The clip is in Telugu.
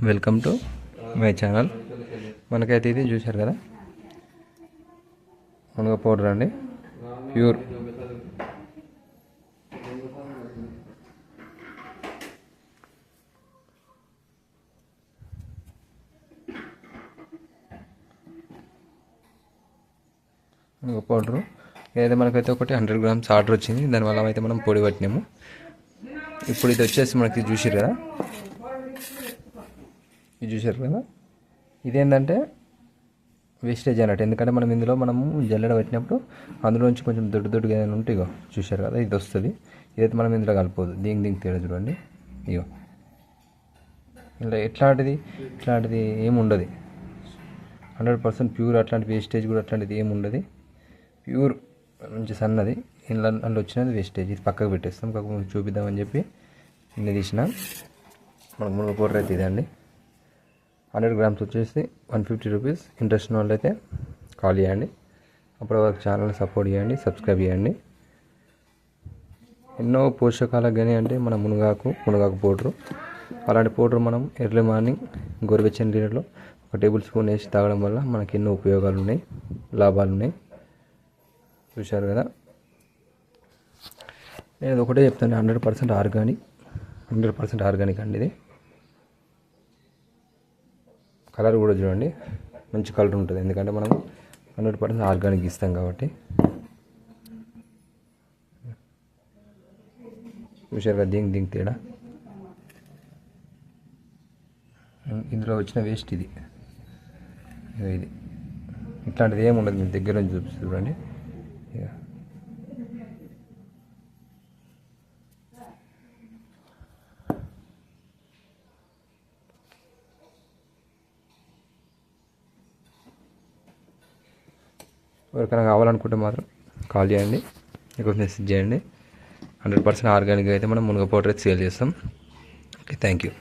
Welcome to my channel. మనకైతే ఇది చూశారు కదా, మునగ పౌడర్ అండి, ప్యూర్. మునగ పౌడరు ఏదైతే మనకైతే ఒకటి 100 గ్రామ్స్ ఆర్డర్ వచ్చింది. దానివల్ల అయితే మనం పొడి పట్టినాము. ఇప్పుడు ఇది వచ్చేసి మనకి చూసారు కదా, ఇది చూసారు కదా, ఇదేంటంటే వేస్టేజ్ అన్నట్టు. ఎందుకంటే మనం ఇందులో జల్లెడ పెట్టినప్పుడు అందులోంచి కొంచెం దొడ్డుగా ఏదైనా ఉంటే ఇగో చూసారు కదా, ఇది వస్తుంది. ఇదైతే మనం ఇందులో కలపదు. దీనికి తేడా చూడండి. ఇగో ఇలా ఇట్లాంటిది ఏమి ఉండదు. 100% ప్యూర్. అట్లాంటి వేస్టేజ్ కూడా అట్లాంటిది ఏమి ఉండదు. ప్యూర్ మంచి సన్నది. అందులో వచ్చినది వేస్టేజ్. ఇది పక్కకు పెట్టేస్తాం. కాకపోతే చూపిద్దామని చెప్పి ఇన్ని తీసిన. మనకు మునగ పౌడర్ అయితే ఇదండి. 100 గ్రామ్స్ వచ్చేసి 150 రూపీస్. ఇంట్రెస్ట్ ఉన్న వాళ్ళు అయితే కాల్ చేయండి. అప్పుడు వరకు ఛానల్ సపోర్ట్ చేయండి, సబ్స్క్రైబ్ చేయండి. ఎన్నో పోషకాలకు కానీ అంటే మన మునగాకు పౌడరు. అలాంటి పౌడర్ మనం ఎర్లీ మార్నింగ్ గోరువెచ్చని నీళ్ళలో 1 టేబుల్ స్పూన్ వేసి తాగడం వల్ల మనకి ఎన్నో ఉపయోగాలు ఉన్నాయి, లాభాలు ఉన్నాయి. చూశారు కదా, నేను ఒకటే చెప్తాను, 100% ఆర్గానిక్. 100% ఆర్గానిక్ అండి ఇది. కలర్ కూడా చూడండి, మంచి కలర్ ఉంటుంది. ఎందుకంటే మనం 100% ఆర్గానిక్ ఇస్తాం కాబట్టి. చూశారు కదా, దీనికి తేడా. ఇందులో వచ్చిన వేస్ట్ ఇది. ఇట్లాంటిది ఏమి ఉండదు. మీ దగ్గర నుంచి చూడండి. ఎవరికైనా కావాలనుకుంటే మాత్రం కాల్ చేయండి, మీకు మెసేజ్ చేయండి. 100% ఆర్గానిక్ అయితే మనం మునగ పౌడర్ సేల్ చేస్తాం. Okay, thank you.